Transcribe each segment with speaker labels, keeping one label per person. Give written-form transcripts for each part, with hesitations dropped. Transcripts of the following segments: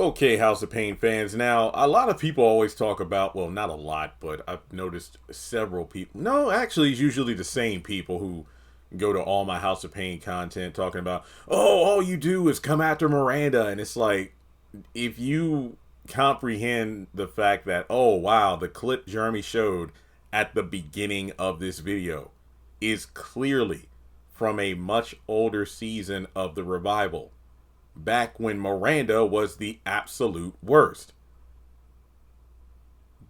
Speaker 1: Okay, House of Pain fans. Now, a lot of people always talk about, well, not a lot, but I've noticed several people. No, actually, it's usually the same people who go to all my House of Pain content talking about, oh, all you do is come after Miranda. And it's like, if you comprehend the fact that, oh, wow, the clip Jeremy showed at the beginning of this video is clearly from a much older season of the revival back when Miranda was the absolute worst.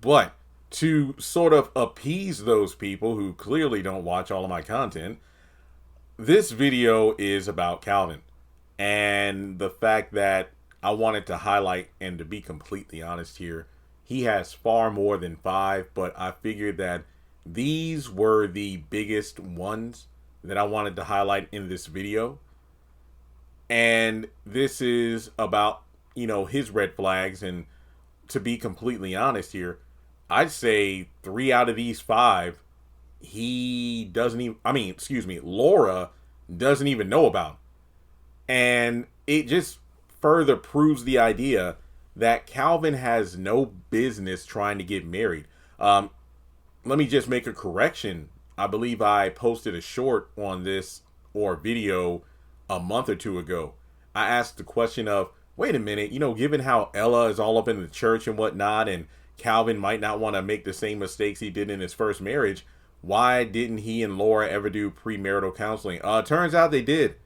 Speaker 1: But to sort of appease those people who clearly don't watch all of my content, this video is about Calvin. And the fact that I wanted to highlight, and to be completely honest here, he has far more than five, but I figured that these were the biggest ones that I wanted to highlight in this video. And this is about, his red flags. And to be completely honest here, I'd say 3 out of these 5, he doesn't even, Laura doesn't even know about. And it just further proves the idea that Calvin has no business trying to get married. Let me just make a correction. I believe I posted a short on this or video a month or two ago. I asked the question of, wait a minute, given how Ella is all up in the church and whatnot, and Calvin might not want to make the same mistakes he did in his first marriage, why didn't he and Laura ever do premarital counseling? Turns out they did.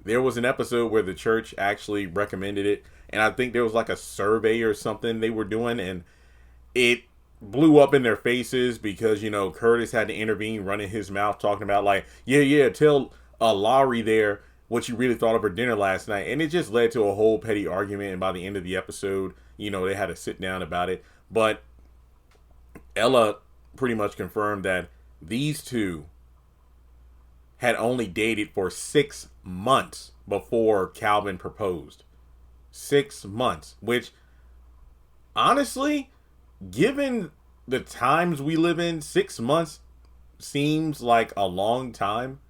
Speaker 1: There was an episode where the church actually recommended it, and I think there was like a survey or something they were doing, and it blew up in their faces because, Curtis had to intervene, running his mouth, talking about like, tell Laurie there what you really thought of her dinner last night. And it just led to a whole petty argument. And by the end of the episode, they had to sit down about it. But Ella pretty much confirmed that these two had only dated for 6 months before Calvin proposed. 6 months, which honestly, given the times we live in, 6 months seems like a long time.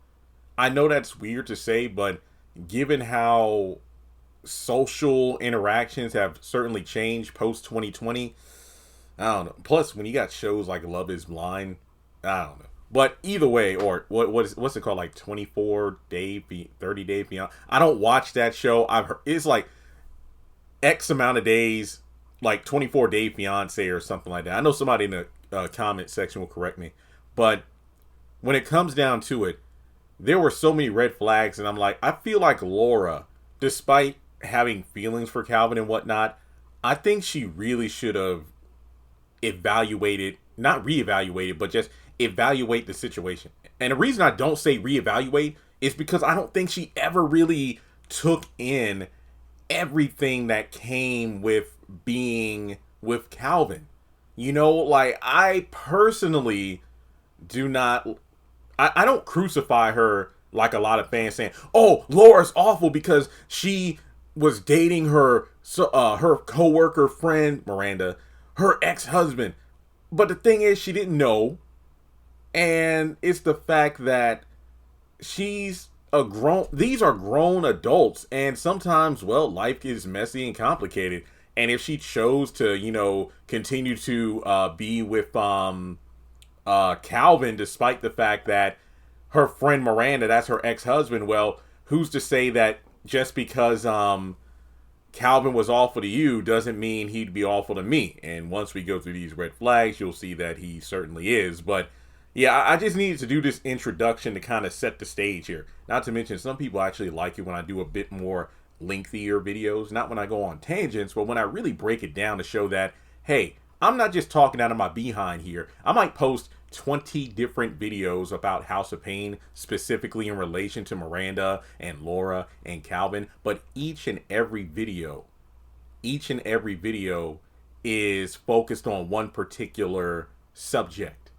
Speaker 1: I know that's weird to say, but given how social interactions have certainly changed post 2020, I don't know. Plus, when you got shows like Love Is Blind, I don't know. But either way, or what's it called, like 30 Day Fiance? I don't watch that show. I've heard it's like X amount of days, like 24 Day Fiance or something like that. I know somebody in the comment section will correct me, but when it comes down to it, there were so many red flags, and I'm like, I feel like Laura, despite having feelings for Calvin and whatnot, I think she really should have evaluated, not reevaluated, but just evaluate the situation. And the reason I don't say reevaluate is because I don't think she ever really took in everything that came with being with Calvin. Like, I personally do not, I don't crucify her like a lot of fans saying, oh, Laura's awful because she was dating her co-worker friend, Miranda, her ex-husband. But the thing is, she didn't know. And it's the fact that these are grown adults. And sometimes, well, life is messy and complicated. And if she chose to, continue to be with Calvin, despite the fact that her friend Miranda, that's her ex-husband, well, who's to say that just because Calvin was awful to you doesn't mean he'd be awful to me? And once we go through these red flags, you'll see that he certainly is. But yeah, I just needed to do this introduction to kind of set the stage here. Not to mention, some people actually like it when I do a bit more lengthier videos. Not when I go on tangents, but when I really break it down to show that, hey, I'm not just talking out of my behind here. I might post 20 different videos about House of Pain, specifically in relation to Miranda and Laura and Calvin, but each and every video is focused on one particular subject.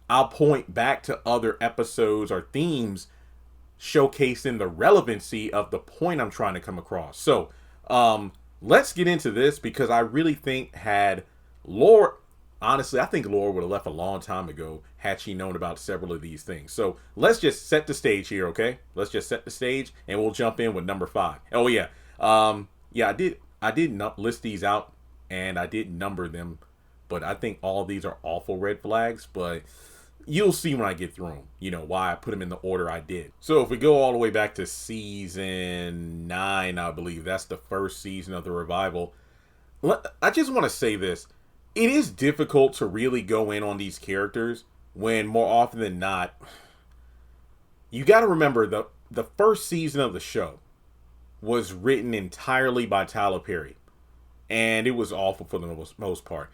Speaker 1: I'll point back to other episodes or themes showcasing the relevancy of the point I'm trying to come across. So, let's get into this, because I really think honestly, I think Laura would have left a long time ago had she known about several of these things. So let's just set the stage here, okay? Let's just set the stage, and we'll jump in with number 5. Oh yeah, I I didn't list these out and I didn't number them, but I think all of these are awful red flags. But you'll see when I get through them, why I put them in the order I did. So if we go all the way back to season 9, I believe that's the first season of the revival. I just want to say this. It is difficult to really go in on these characters when more often than not, you got to remember the first season of the show was written entirely by Tyler Perry. And it was awful for the most part.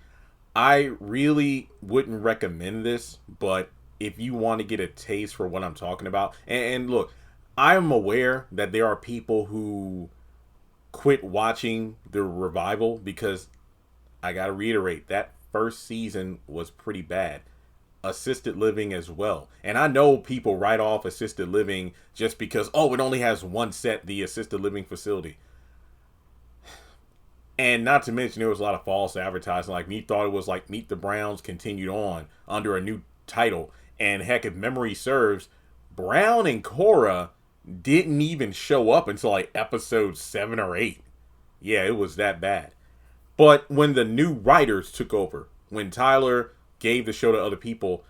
Speaker 1: I really wouldn't recommend this, but if you want to get a taste for what I'm talking about, and look, I'm aware that there are people who quit watching the revival because I gotta reiterate, that first season was pretty bad. Assisted living as well. And I know people write off assisted living just because, oh, it only has one set, the assisted living facility. And not to mention, there was a lot of false advertising. Like, me thought it was like Meet the Browns continued on under a new title. And heck, if memory serves, Brown and Cora didn't even show up until like episode 7 or 8. Yeah, it was that bad. But when the new writers took over, when Tyler gave the show to other people,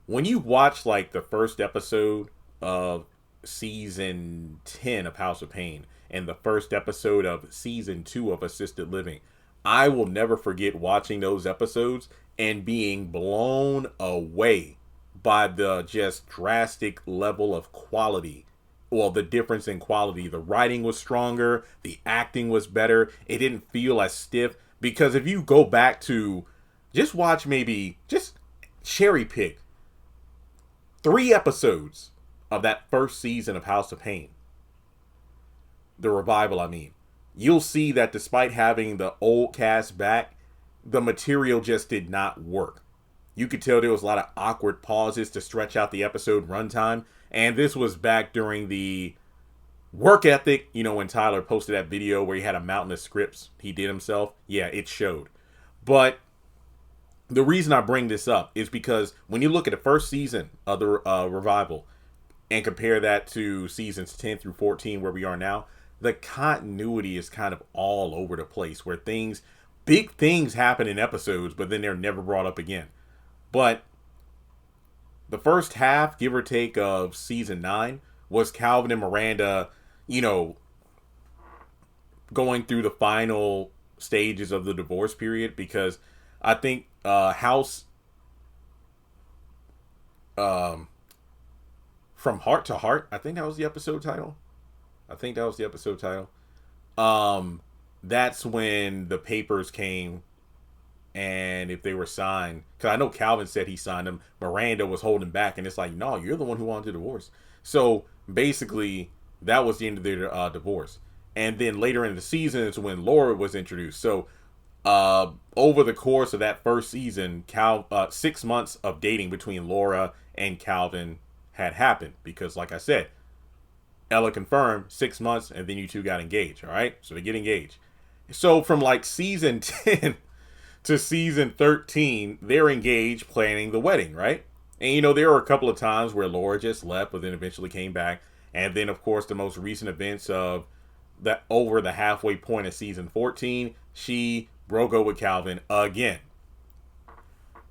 Speaker 1: when you watch like the first episode of season 10 of House of Payne and the first episode of season 2 of Assisted Living, I will never forget watching those episodes and being blown away by the just drastic level of quality. Well, the difference in quality. The writing was stronger, the acting was better, it didn't feel as stiff. Because if you go back to just watch, maybe just cherry pick 3 episodes of that first season of House of Payne, the revival, I mean, you'll see that despite having the old cast back, the material just did not work. You could tell there was a lot of awkward pauses to stretch out the episode runtime. And this was back during the work ethic, when Tyler posted that video where he had a mountain of scripts he did himself. Yeah, it showed. But the reason I bring this up is because when you look at the first season of the revival and compare that to seasons 10 through 14 where we are now, the continuity is kind of all over the place, where big things happen in episodes, but then they're never brought up again. But the first half, give or take, of season 9 was Calvin and Miranda, going through the final stages of the divorce period, because I think House From Heart to Heart, I think that was the episode title. That's when the papers came, and if they were signed, because I know Calvin said he signed them, Miranda was holding back, and it's like, no, you're the one who wanted a divorce. So basically, that was the end of their divorce. And then later in the season is when Laura was introduced. So over the course of that first season, 6 months of dating between Laura and Calvin had happened, because like I said, Ella confirmed 6 months, and then you two got engaged. All right, so they get engaged. So from like season 10 to season 13, they're engaged, planning the wedding, right? And there were a couple of times where Laura just left, but then eventually came back. And then, of course, the most recent events of that over the halfway point of season 14, she broke up with Calvin again.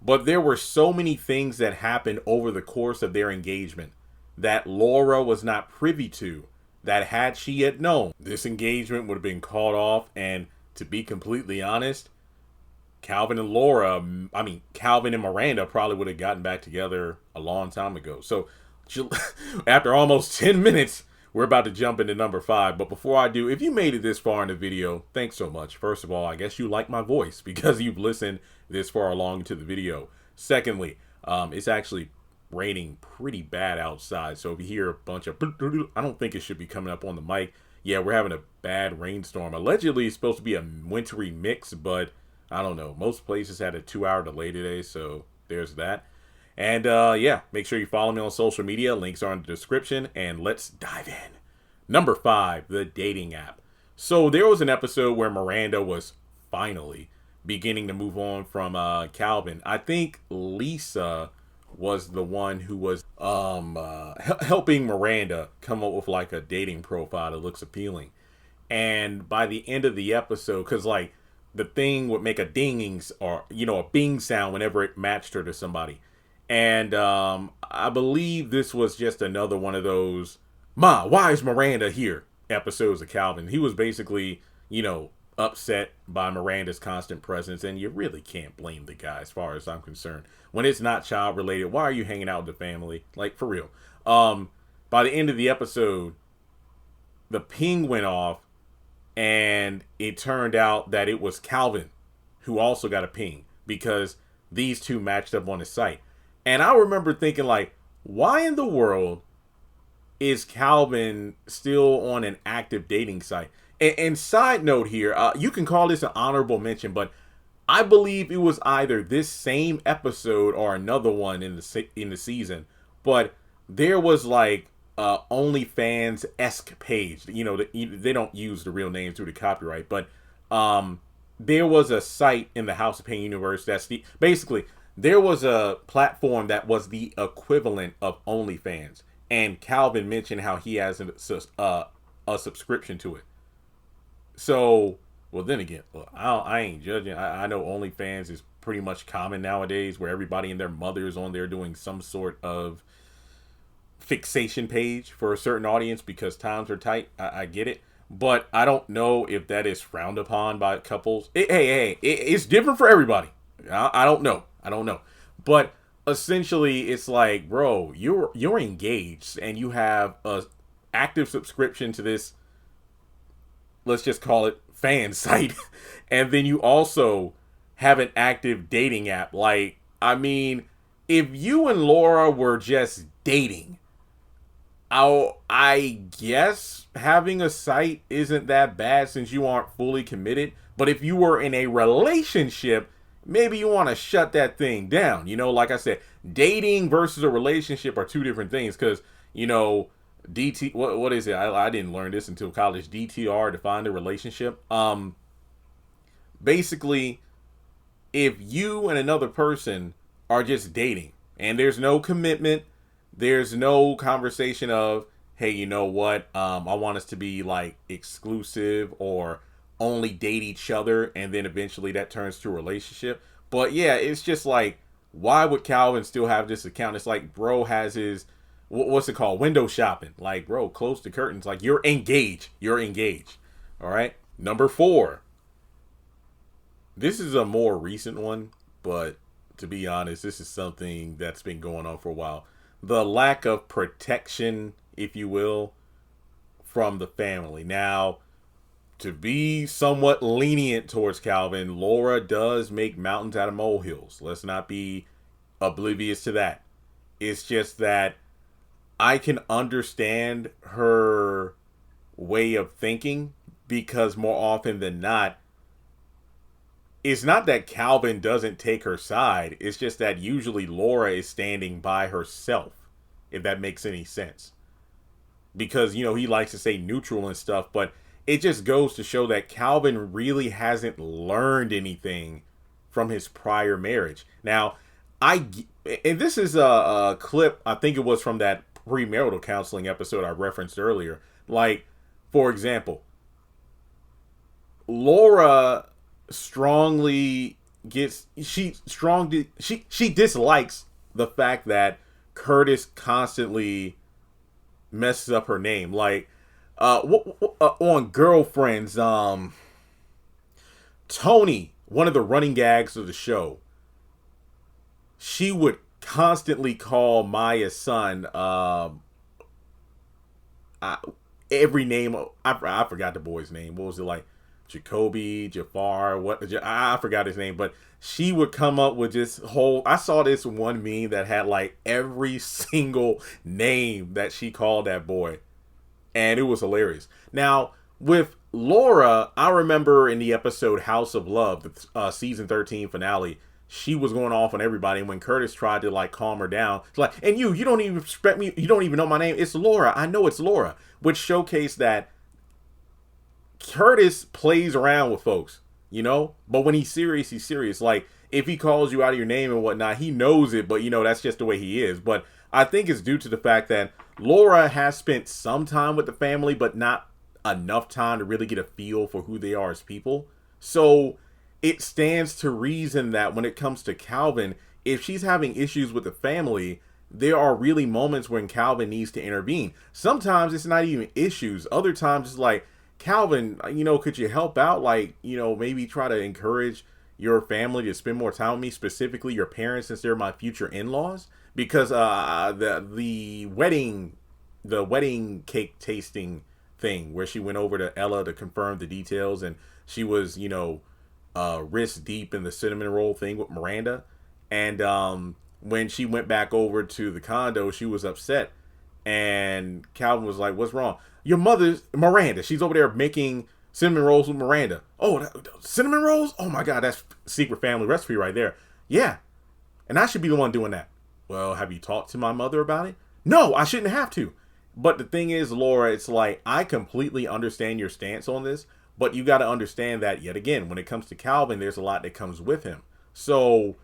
Speaker 1: But there were so many things that happened over the course of their engagement that Laura was not privy to, that had she had known, this engagement would have been called off. And to be completely honest, Calvin and Miranda probably would have gotten back together a long time ago. So after almost 10 minutes, we're about to jump into number 5. But before I do, if you made it this far in the video, thanks so much. First of all, I guess you like my voice because you've listened this far along into the video. Secondly, it's actually raining pretty bad outside. So if you hear a bunch of, I don't think it should be coming up on the mic. Yeah, we're having a bad rainstorm. Allegedly, it's supposed to be a wintry mix, but I don't know. Most places had a 2-hour delay today, so there's that. And yeah, make sure you follow me on social media. Links are in the description, and let's dive in. Number 5, the dating app. So there was an episode where Miranda was finally beginning to move on from Calvin. I think Lisa was the one who was helping Miranda come up with like a dating profile that looks appealing. And by the end of the episode, because like the thing would make a dinging or a bing sound whenever it matched her to somebody. And I believe this was just another one of those "Ma, why is Miranda here?" episodes of Calvin. He was basically, upset by Miranda's constant presence, and you really can't blame the guy as far as I'm concerned. When it's not child related, why are you hanging out with the family? Like, for real. By the end of the episode, the ping went off, and it turned out that it was Calvin who also got a ping because these two matched up on his site. And I remember thinking, like, why in the world is Calvin still on an active dating site? And side note here, you can call this an honorable mention, but I believe it was either this same episode or another one in the season. But there was like OnlyFans-esque page. They don't use the real names through the copyright, but there was a site in the House of Payne universe basically there was a platform that was the equivalent of OnlyFans, and Calvin mentioned how he has a subscription to it. So, well, then again, I ain't judging. I know OnlyFans is pretty much common nowadays, where everybody and their mother is on there doing some sort of fixation page for a certain audience because times are tight. I get it. But I don't know if that is frowned upon by couples. It's different for everybody. I don't know. But essentially, it's like, bro, you're engaged and you have a active subscription to this, let's just call it fan site, and then you also have an active dating app. Like, I mean, if you and Laura were just dating, I guess having a site isn't that bad since you aren't fully committed. But if you were in a relationship, maybe you want to shut that thing down. Like I said, dating versus a relationship are two different things. Because, DT, what is it? I didn't learn this until college. DTR, define a relationship. Basically, if you and another person are just dating and there's no commitment, there's no conversation of, hey, you know what? I want us to be like exclusive or only date each other, and then eventually that turns to a relationship. But yeah, it's just like, why would Calvin still have this account? It's like, bro has his, what's it called? Window shopping. Like, bro, close the curtains. Like, you're engaged. All right. Number 4. This is a more recent one, but to be honest, this is something that's been going on for a while. The lack of protection, if you will, from the family. Now, to be somewhat lenient towards Calvin, Laura does make mountains out of molehills. Let's not be oblivious to that. It's just that I can understand her way of thinking, because more often than not, it's not that Calvin doesn't take her side. It's just that usually Laura is standing by herself, if that makes any sense. Because, he likes to say neutral and stuff, but it just goes to show that Calvin really hasn't learned anything from his prior marriage. Now, and this is a clip, I think it was from that premarital counseling episode I referenced earlier. Like, for example, Laura strongly she dislikes the fact that Curtis constantly messes up her name. Like, on Girlfriends, Tony, one of the running gags of the show, she would constantly call Maya's son every name. I forgot the boy's name. What was it, like? Jacoby, Jafar, I forgot his name, but she would come up with this whole, I saw this one meme that had like every single name that she called that boy, and it was hilarious. Now, with Laura, I remember in the episode House of Love, the season 13 finale, she was going off on everybody, and when Curtis tried to like calm her down, it's like, and you don't even respect me, you don't even know my name, it's Laura, I know it's Laura, which showcased that Curtis plays around with folks, but when he's serious, he's serious. Like, if he calls you out of your name and whatnot, he knows it, but that's just the way he is. But I think it's due to the fact that Laura has spent some time with the family, but not enough time to really get a feel for who they are as people. So it stands to reason that when it comes to Calvin, if she's having issues with the family, there are really moments when Calvin needs to intervene. Sometimes it's not even issues. Other times it's like, Calvin, could you help out? Like, maybe try to encourage your family to spend more time with me, specifically your parents, since they're my future in-laws. Because the wedding cake tasting thing where she went over to Ella to confirm the details, and she was, wrist deep in the cinnamon roll thing with Miranda. And when she went back over to the condo, she was upset. And Calvin was like, "What's wrong?" "Your mother's Miranda. She's over there making cinnamon rolls with Miranda." "Oh, cinnamon rolls? Oh my God, that's secret family recipe right there." "Yeah, and I should be the one doing that." "Well, have you talked to my mother about it?" "No, I shouldn't have to." But the thing is, Laura, it's like, I completely understand your stance on this, but you got to understand that, yet again, when it comes to Calvin, there's a lot that comes with him. So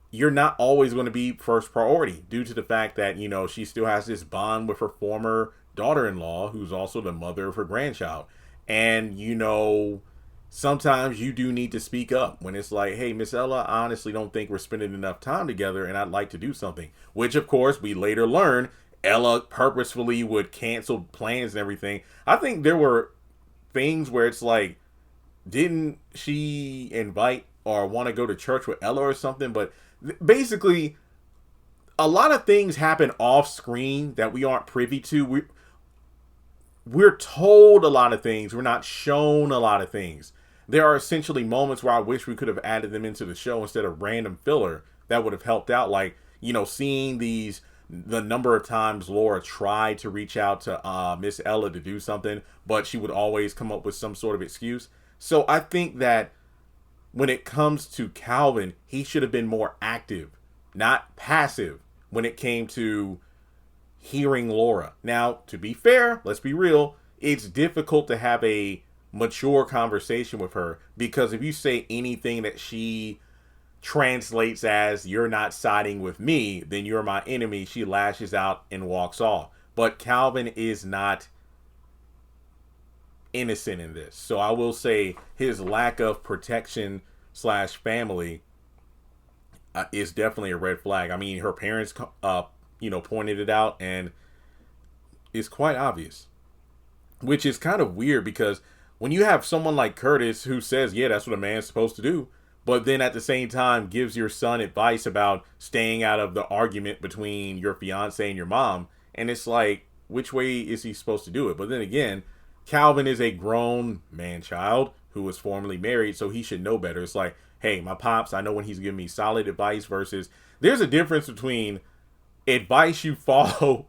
Speaker 1: you're not always going to be first priority due to the fact that, she still has this bond with her former daughter-in-law, who's also the mother of her grandchild. And, sometimes you do need to speak up when it's like, "Hey, Miss Ella, I honestly don't think we're spending enough time together and I'd like to do something." Which, of course, we later learn Ella purposefully would cancel plans and everything. I think there were things where it's like, didn't she invite or want to go to church with Ella or something? But basically, a lot of things happen off screen that we aren't privy to. We're told a lot of things. We're not shown a lot of things. There are essentially moments where I wish we could have added them into the show instead of random filler that would have helped out. Like, seeing the number of times Laura tried to reach out to Miss Ella to do something, but she would always come up with some sort of excuse. So I think that when it comes to Calvin, he should have been more active, not passive, when it came to hearing Laura. Now, to be fair, let's be real, it's difficult to have a mature conversation with her, because if you say anything that she translates as "you're not siding with me, then you're my enemy," she lashes out and walks off. But Calvin is not innocent in this. So I will say his lack of protection / family is definitely a red flag. I mean, her parents, pointed it out, and it's quite obvious, which is kind of weird, because when you have someone like Curtis who says, "Yeah, that's what a man's supposed to do," but then at the same time gives your son advice about staying out of the argument between your fiance and your mom, and it's like, which way is he supposed to do it? But then again, Calvin is a grown man-child who was formerly married, so he should know better. It's like, hey, my pops, I know when he's giving me solid advice versus, there's a difference between advice you follow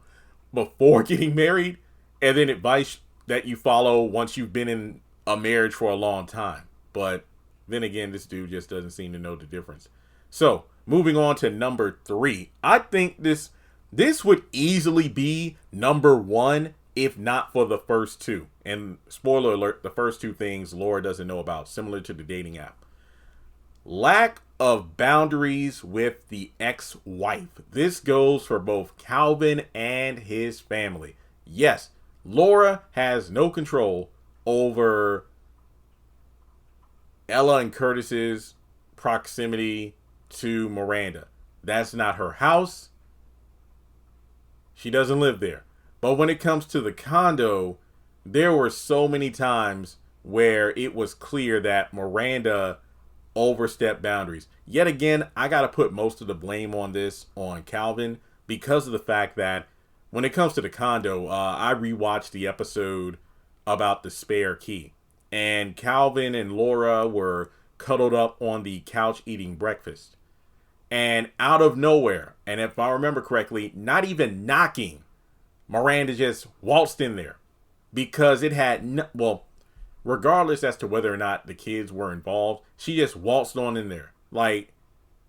Speaker 1: before getting married and then advice that you follow once you've been in a marriage for a long time. But then again, this dude just doesn't seem to know the difference. So moving on to number 3, I think this would easily be number 1 if not for the first 2. And spoiler alert, the first 2 things Laura doesn't know about, similar to the dating app. Lack of boundaries with the ex-wife. This goes for both Calvin and his family. Yes, Laura has no control over Ella and Curtis's proximity to Miranda. That's not her house. She doesn't live there. But when it comes to the condo, there were so many times where it was clear that Miranda overstepped boundaries. Yet again, I got to put most of the blame on this on Calvin, because of the fact that when it comes to the condo, I rewatched the episode about the spare key. And Calvin and Laura were cuddled up on the couch eating breakfast. And out of nowhere, and if I remember correctly, not even knocking, Miranda just waltzed in there. Because it had, regardless as to whether or not the kids were involved, she just waltzed on in there. Like,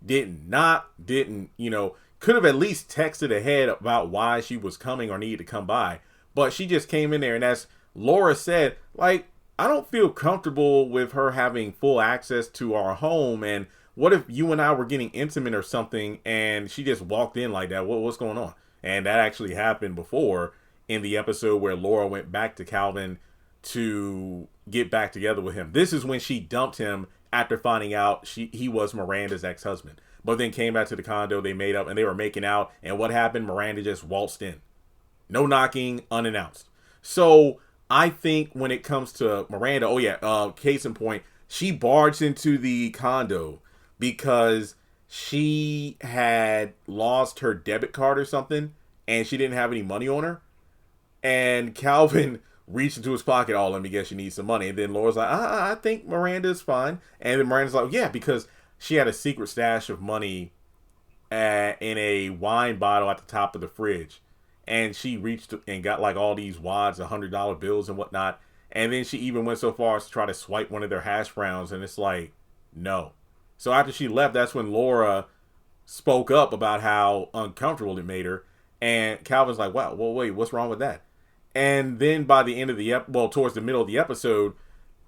Speaker 1: didn't knock, could have at least texted ahead about why she was coming or needed to come by. But she just came in there, and as Laura said, like, I don't feel comfortable with her having full access to our home. And what if you and I were getting intimate or something and she just walked in like that? What's going on? And that actually happened before in the episode where Laura went back to Calvin to get back together with him. This is when she dumped him after finding out he was Miranda's ex-husband. But then came back to the condo, they made up, and they were making out. And what happened? Miranda just waltzed in. No knocking, unannounced. So I think when it comes to Miranda, case in point, she barged into the condo because she had lost her debit card or something, and she didn't have any money on her. And Calvin reached into his pocket, oh, let me guess, you need some money. And then Laura's like, I think Miranda's fine. And then Miranda's like, yeah, because she had a secret stash of money in a wine bottle at the top of the fridge. And she reached and got like all these wads of $100 bills and whatnot. And then she even went so far as to try to swipe one of their hash browns. And it's like, no. So after she left, that's when Laura spoke up about how uncomfortable it made her. And Calvin's like, wow, well, wait, what's wrong with that? And then by the end of the towards the middle of the episode,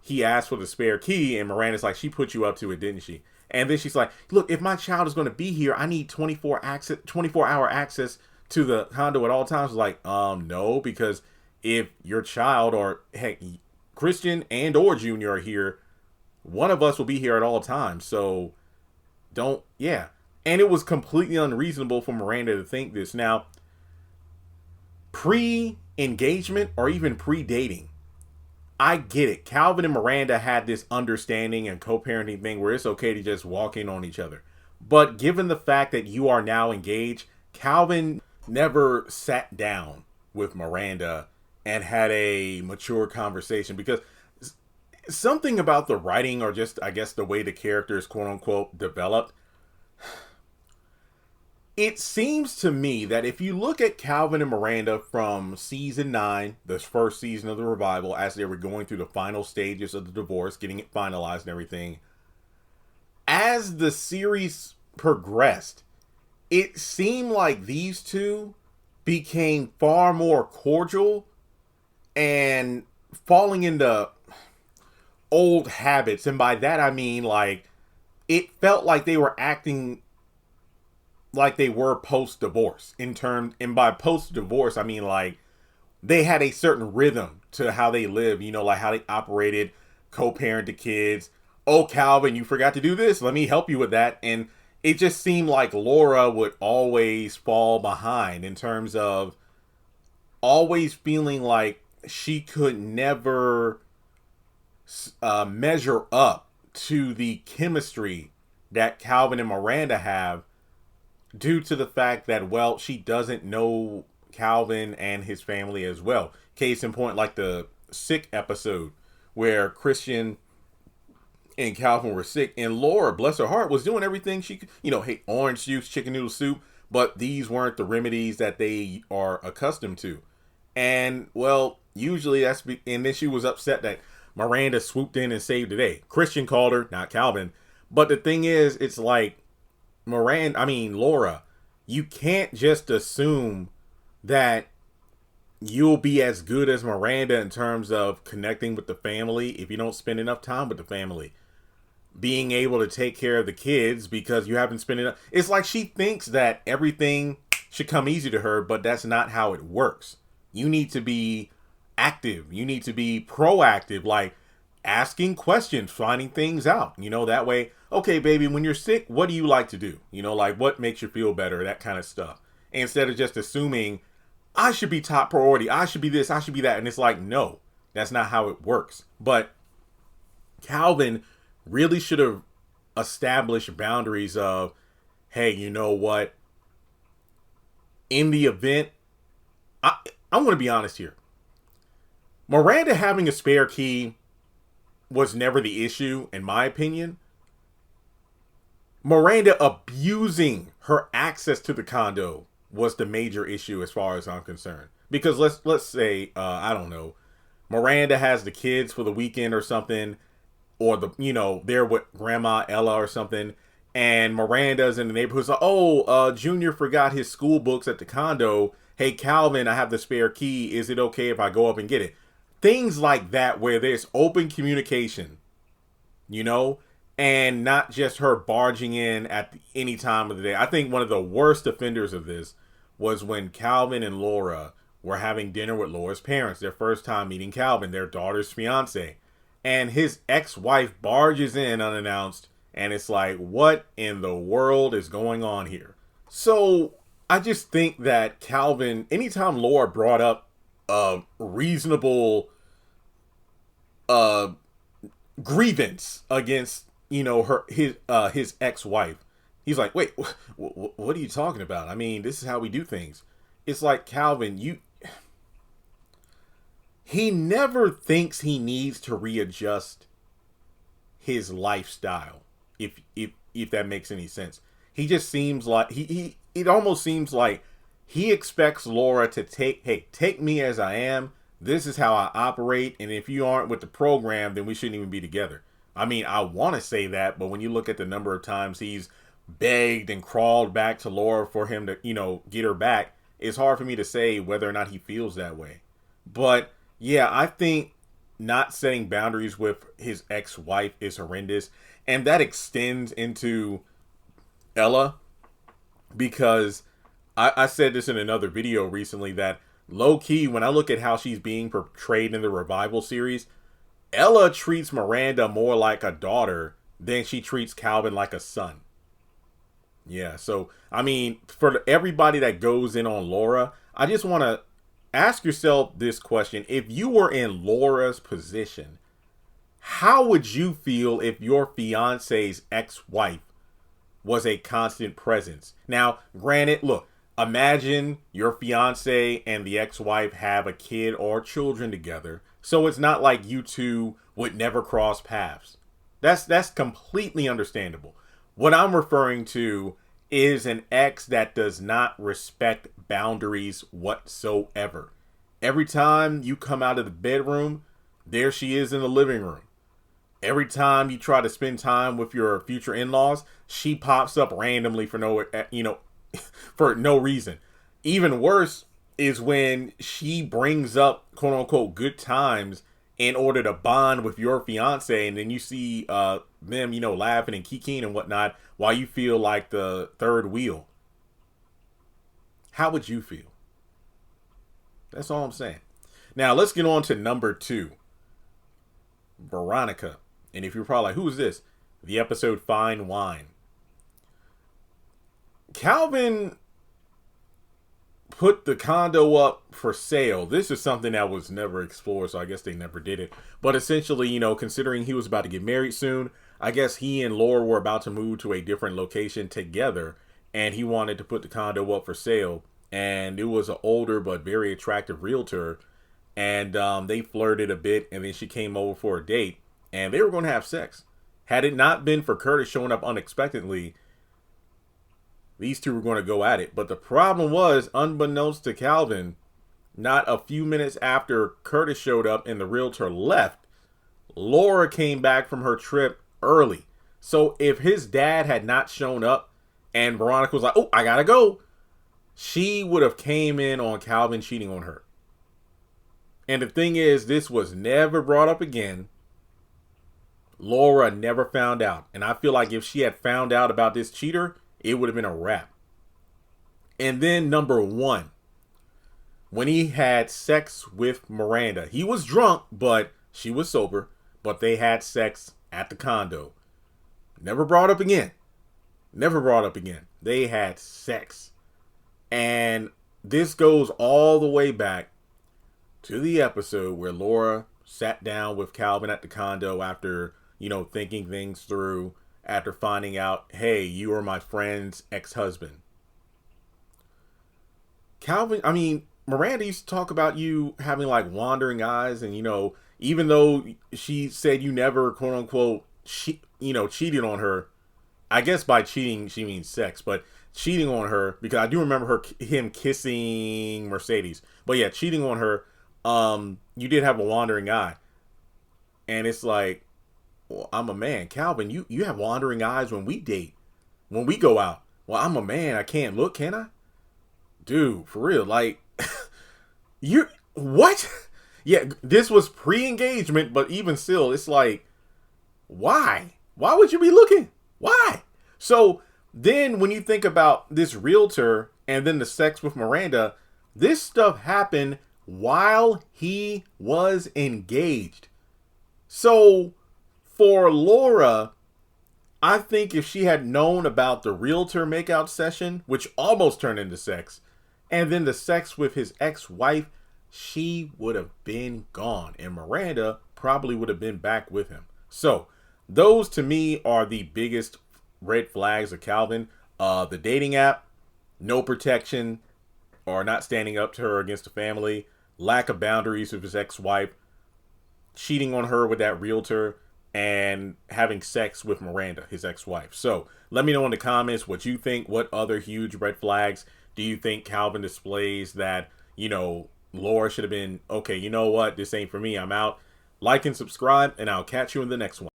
Speaker 1: he asked for the spare key. And Miranda's like, she put you up to it, didn't she? And then she's like, look, if my child is going to be here, I need 24-hour access to the condo at all times. Like, no, because if your child or heck, Christian and or Junior are here, one of us will be here at all times. So yeah. And it was completely unreasonable for Miranda to think this. Now, pre-engagement or even pre-dating, I get it. Calvin and Miranda had this understanding and co-parenting thing where it's okay to just walk in on each other. But given the fact that you are now engaged, Calvin never sat down with Miranda and had a mature conversation, because something about the writing, or just, I guess, the way the characters, quote unquote, developed, it seems to me that if you look at Calvin and Miranda from season 9, the first season of the revival, as they were going through the final stages of the divorce, getting it finalized and everything, as the series progressed, it seemed like these two became far more cordial and falling into old habits. And by that, I mean, like, it felt like they were acting like they were post-divorce and by post-divorce, I mean, like, they had a certain rhythm to how they live, like how they operated, co-parent the kids. Oh, Calvin, you forgot to do this. Let me help you with that. And it just seemed like Laura would always fall behind in terms of always feeling like she could never measure up to the chemistry that Calvin and Miranda have, due to the fact that, well, she doesn't know Calvin and his family as well. Case in point, like the sick episode where Christian and Calvin were sick, and Laura, bless her heart, was doing everything she could, hey, orange juice, chicken noodle soup, but these weren't the remedies that they are accustomed to. And, well, usually and then she was upset that Miranda swooped in and saved the day. Christian called her, not Calvin. But the thing is, it's like, Laura, you can't just assume that you'll be as good as Miranda in terms of connecting with the family if you don't spend enough time with the family. Being able to take care of the kids because you haven't spent enough. It's like she thinks that everything should come easy to her, but that's not how it works. You need to be active. You need to be proactive, like asking questions, finding things out, that way. Okay, baby, when you're sick, what do you like to do? Like what makes you feel better, that kind of stuff. Instead of just assuming I should be top priority, I should be this, I should be that. And it's like, no, that's not how it works. But Calvin really should have established boundaries of, hey, you know what? In the event, I'm going to be honest here. Miranda having a spare key was never the issue, in my opinion. Miranda abusing her access to the condo was the major issue as far as I'm concerned. Because let's say, I don't know, Miranda has the kids for the weekend or something, or they're with Grandma Ella or something, and Miranda's in the neighborhood. So, Junior forgot his school books at the condo. Hey, Calvin, I have the spare key. Is it okay if I go up and get it? Things like that where there's open communication, and not just her barging in at any time of the day. I think one of the worst offenders of this was when Calvin and Laura were having dinner with Laura's parents, their first time meeting Calvin, their daughter's fiance. And his ex-wife barges in unannounced, and it's like, what in the world is going on here? So I just think that Calvin, anytime Laura brought up a reasonable grievance against, his ex-wife, he's like, wait, what are you talking about? I mean, this is how we do things. It's like, Calvin, he never thinks he needs to readjust his lifestyle, if that makes any sense. He just seems like it almost seems like he expects Laura to take me as I am. This is how I operate, and if you aren't with the program, then we shouldn't even be together. I mean, I want to say that, but when you look at the number of times he's begged and crawled back to Laura for him to, get her back, it's hard for me to say whether or not he feels that way. But yeah, I think not setting boundaries with his ex-wife is horrendous. And that extends into Ella, because I said this in another video recently that low-key, when I look at how she's being portrayed in the Revival series, Ella treats Miranda more like a daughter than she treats Calvin like a son. Yeah, so, I mean, for everybody that goes in on Laura, I just want to ask yourself this question. If you were in Laura's position, how would you feel if your fiance's ex-wife was a constant presence? Now, granted, look, imagine your fiance and the ex-wife have a kid or children together, so it's not like you two would never cross paths. That's completely understandable. What I'm referring to is an ex that does not respect boundaries whatsoever. Every time you come out of the bedroom, there she is in the living room. Every time you try to spend time with your future in-laws, she pops up randomly for for no reason. Even worse is when she brings up quote unquote good times in order to bond with your fiance, and then you see them, laughing and kikiing and whatnot while you feel like the third wheel. How would you feel? That's all I'm saying. Now let's get on to number 2. Veronica. And if you're probably like, who is this? The episode Fine Wine. Calvin put the condo up for sale. This is something that was never explored, so I guess they never did it. But essentially, considering he was about to get married soon, I guess he and Laura were about to move to a different location together, and he wanted to put the condo up for sale. And it was an older but very attractive realtor, and they flirted a bit, and then she came over for a date, and they were going to have sex. Had it not been for Curtis showing up unexpectedly, these two were going to go at it. But the problem was, unbeknownst to Calvin, not a few minutes after Curtis showed up and the realtor left, Laura came back from her trip early. So if his dad had not shown up and Veronica was like, oh, I gotta go, she would have came in on Calvin cheating on her. And the thing is, this was never brought up again. Laura never found out. And I feel like if she had found out about this cheater, it would have been a wrap. And then number 1, when he had sex with Miranda, he was drunk, but she was sober, but they had sex at the condo. Never brought up again. Never brought up again. They had sex. And this goes all the way back to the episode where Laura sat down with Calvin at the condo after, thinking things through, after finding out, hey, you are my friend's ex-husband. Miranda used to talk about you having like wandering eyes, and even though she said you never quote unquote cheated on her, I guess by cheating she means sex, but cheating on her, because I do remember him kissing Mercedes. But yeah, cheating on her, you did have a wandering eye. And it's like, well, I'm a man. Calvin, you have wandering eyes when we date, when we go out. Well, I'm a man. I can't look, can I? Dude, for real. Like, what? Yeah, this was pre-engagement, but even still, it's like, why? Why would you be looking? Why? So then when you think about this realtor and then the sex with Miranda, This stuff happened while he was engaged. So for Laura, I think if she had known about the realtor makeout session, which almost turned into sex, and then the sex with his ex-wife, she would have been gone. And Miranda probably would have been back with him. So those to me are the biggest red flags of Calvin. The dating app, no protection, or not standing up to her against the family, lack of boundaries with his ex-wife, cheating on her with that realtor, and having sex with Miranda, his ex-wife. So let me know in the comments what you think. What other huge red flags do you think Calvin displays that, Laura should have been, okay, you know what? This ain't for me. I'm out. Like and subscribe, and I'll catch you in the next one.